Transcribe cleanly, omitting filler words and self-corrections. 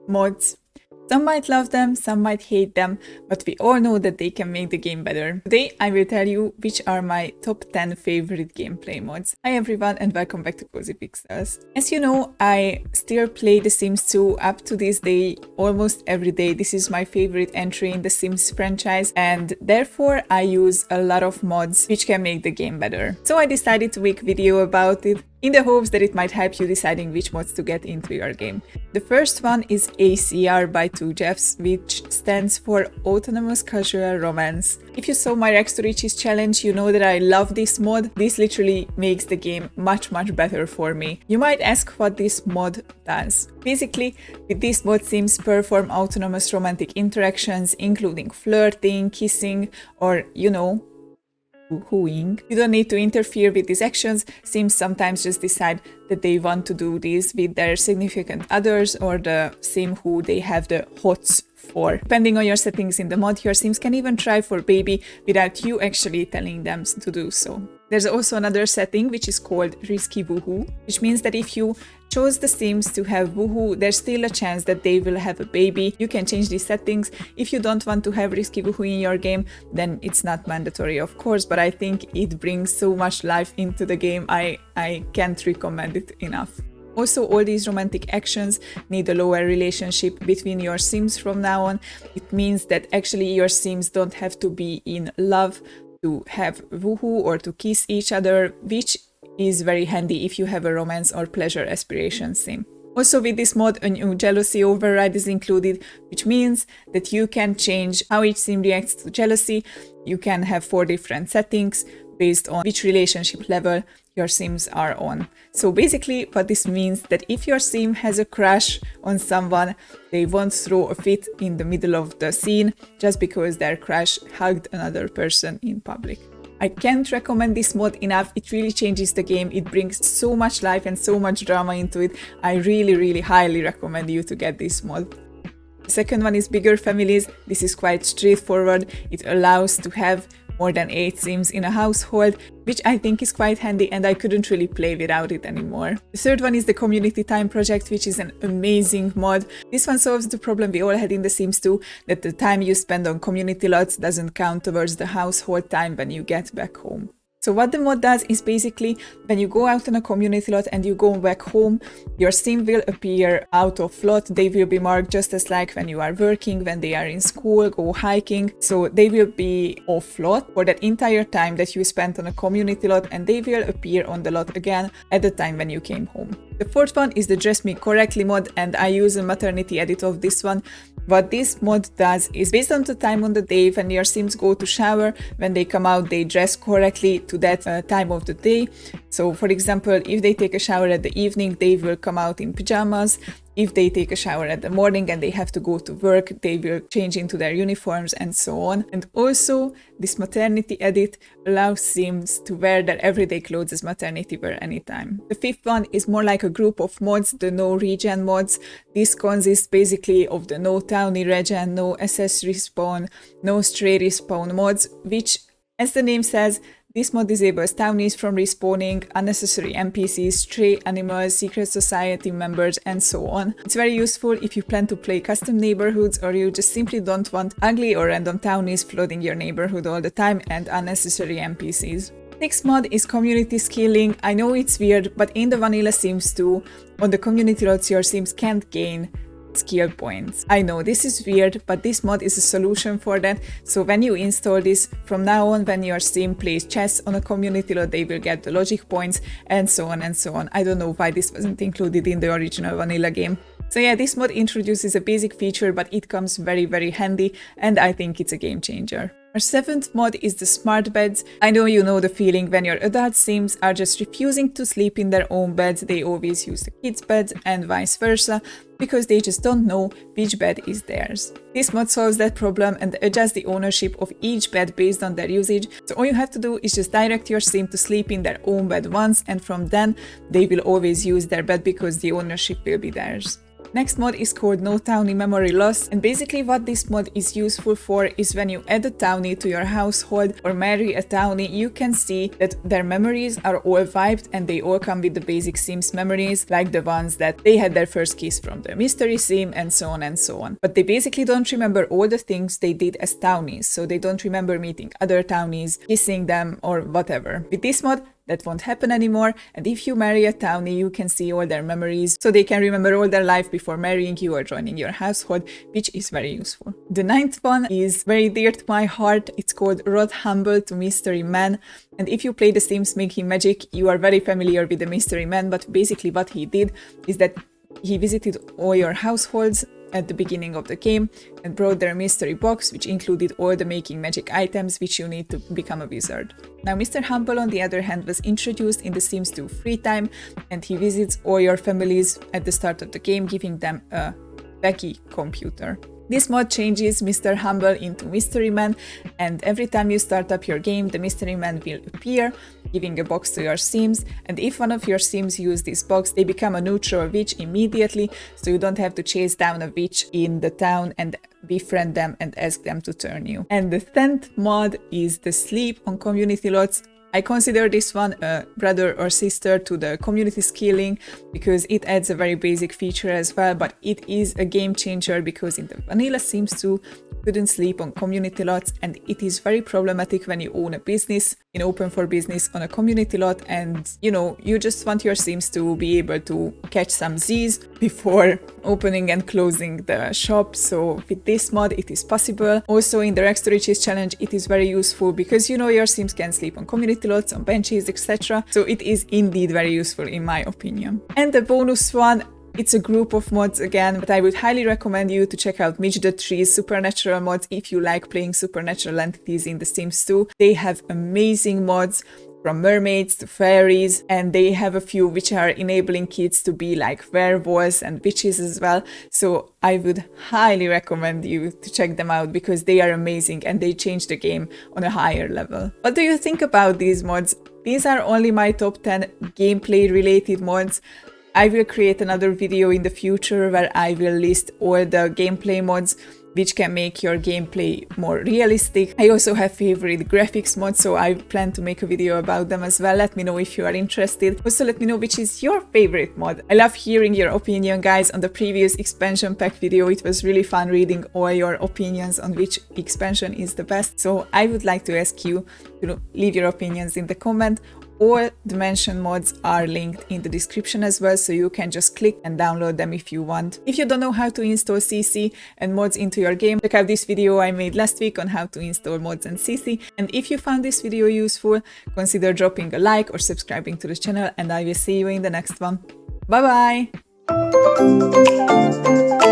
mods. Some might love them, some might hate them, but we all know that they can make the game better. Today I will tell you which are my top 10 favorite gameplay mods. Hi everyone and welcome back to CozyPixels. As you know, I still play The Sims 2 up to this day, almost every day. This is my favorite entry in the Sims franchise and therefore I use a lot of mods which can make the game better. So I decided to make a video about it, in the hopes that it might help you deciding which mods to get into your game. The first one is ACR by 𝓪𝓵𝓷𝓭, which stands for Autonomous Casual Romance. If you saw my 𝓱𝓮𝓻𝓮 challenge, you know that I love this mod. This literally makes the game much better for me. You might ask what this mod does. Basically, with this mod, Sims perform autonomous romantic interactions, including flirting, kissing, or, you know, wooing. You don't need to interfere with these actions. Sims sometimes just decide that they want to do this with their significant others or the sim who they have the hots for. Depending on your settings in the mod, your Sims can even try for baby without you actually telling them to do so. There's also another setting which is called 𝓱𝓮𝓻𝓮, which means that if you chose the Sims to have woohoo, there's still a chance that they will have a baby. You can change these settings. If you don't want to have 𝓱𝓮𝓻𝓮 in your game, then it's not mandatory, of course, but I think it brings so much life into the game. I can't recommend it enough. Also, all these romantic actions need a lower relationship between your Sims from now on. It means that actually your Sims don't have to be in love to have woohoo or to kiss each other, which is very handy if you have a romance or pleasure aspiration sim. Also with this mod, a new jealousy override is included, which means that you can change how each sim reacts to jealousy. You can have 4 different settings based on which relationship level your Sims are on. So basically what this means that if your Sim has a crush on someone, they won't throw a fit in the middle of the scene just because their crush hugged another person in public. I can't recommend this mod enough. It really changes the game. It brings so much life and so much drama into it. I really highly recommend you to get this mod. The second one is Bigger Families. This is quite straightforward. It allows to have more than 8 Sims in a household, which I think is quite handy and I couldn't really play without it anymore. The third one is the Community Time project, which is an amazing mod. This one solves the problem we all had in The Sims 2, that the time you spend on community lots doesn't count towards the household time when you get back home. So what the mod does is basically when you go out on a community lot and you go back home, your sim will appear out of lot. They will be marked just as like when you are working, when they are in school, go hiking. So they will be off lot for that entire time that you spent on a community lot, and they will appear on the lot again at the time when you came home. The fourth one is the Dress Me Correctly mod, and I use a maternity edit of this one. What this mod does is based on the time on the day when your Sims go to shower, when they come out, they dress correctly to that time of the day. So for example, if they take a shower at the evening, they will come out in pajamas. If they take a shower at the morning and they have to go to work, they will change into their uniforms and so on. And also, this maternity edit allows Sims to wear their everyday clothes as maternity wear anytime. The fifth one is more like a group of mods, the no regen mods. This consists basically of the no townie regen, no SS respawn, no stray respawn mods, which, as the name says, this mod disables townies from respawning, unnecessary NPCs, stray animals, secret society members, and so on. It's very useful if you plan to play custom neighborhoods or you just simply don't want ugly or random townies flooding your neighborhood all the time and unnecessary NPCs. Next mod is community skilling. I know it's weird, but in the vanilla Sims 2, on the community lots your Sims can't gain skill points. I know this is weird, but this mod is a solution for that. So when you install this, from now on when your Sim plays chess on a community lot, they will get the logic points and so on and so on. I don't know why this wasn't included in the original vanilla game. So yeah, this mod introduces a basic feature, but it comes very handy and I think it's a game changer. Our seventh mod is the smart beds. I know you know the feeling when your adult Sims are just refusing to sleep in their own beds. They always use the kids' beds and vice versa, because they just don't know which bed is theirs. This mod solves that problem and adjusts the ownership of each bed based on their usage. So all you have to do is just direct your Sim to sleep in their own bed once, and from then they will always use their bed because the ownership will be theirs. Next mod is called No Townie Memory Loss, and basically what this mod is useful for is when you add a townie to your household or marry a townie, you can see that their memories are all wiped and they all come with the basic Sims memories, like the ones that they had their first kiss from the mystery sim and so on and so on. But they basically don't remember all the things they did as townies, so they don't remember meeting other townies, kissing them or whatever. With this mod, that won't happen anymore, and if you marry a townie, you can see all their memories, so they can remember all their life before marrying you or joining your household, which is very useful. The ninth one is very dear to my heart. It's called 𝓱𝓮𝓻𝓮 Mystery Man, and if you play The Sims Making Magic, you are very familiar with the Mystery Man, but basically what he did is that he visited all your households at the beginning of the game and brought their mystery box, which included all the making magic items which you need to become a wizard. Now Mr. Humble, on the other hand, was introduced in The Sims 2 free time, and he visits all your families at the start of the game, giving them a Becky computer. This mod changes Mr. Humble into Mystery Man, and every time you start up your game, the Mystery Man will appear, giving a box to your Sims, and if one of your Sims use this box, they become a neutral witch immediately, so you don't have to chase down a witch in the town and befriend them and ask them to turn you. And the 10th mod is the Sleep on Community Lots. I consider this one a brother or sister to the community skilling because it adds a very basic feature as well, but it is a game changer because in the vanilla Sims 2 you couldn't sleep on community lots, and it is very problematic when you own a business in open for business on a community lot, and you just want your Sims to be able to catch some Z's before opening and closing the shop. So with this mod it is possible. Also in the Rags to Riches challenge it is very useful because your Sims can sleep on community lots, on benches, etc. So it is indeed very useful in my opinion. And the bonus one, it's a group of mods again, but I would highly recommend you to check out Midge the Tree's supernatural mods if you like playing supernatural entities in The Sims 2. They have amazing mods from mermaids to fairies, and they have a few which are enabling kids to be like werewolves and witches as well. So I would highly recommend you to check them out because they are amazing and they change the game on a higher level. What do you think about these mods? These are only my top 10 gameplay related mods. I will create another video in the future where I will list all the gameplay mods which can make your gameplay more realistic. I also have favorite graphics mods, so I plan to make a video about them as well. Let me know if you are interested. Also let me know which is your favorite mod. I love hearing your opinion, guys. On the previous expansion pack video, it was really fun reading all your opinions on which expansion is the best. So I would like to ask you to leave your opinions in the comment. All the mentioned mods are linked in the description as well, so you can just click and download them if you want. If you don't know how to install CC and mods into your game, check out this video I made last week on how to install mods and CC. And if you found this video useful, consider dropping a like or subscribing to the channel, and I will see you in the next one. Bye bye!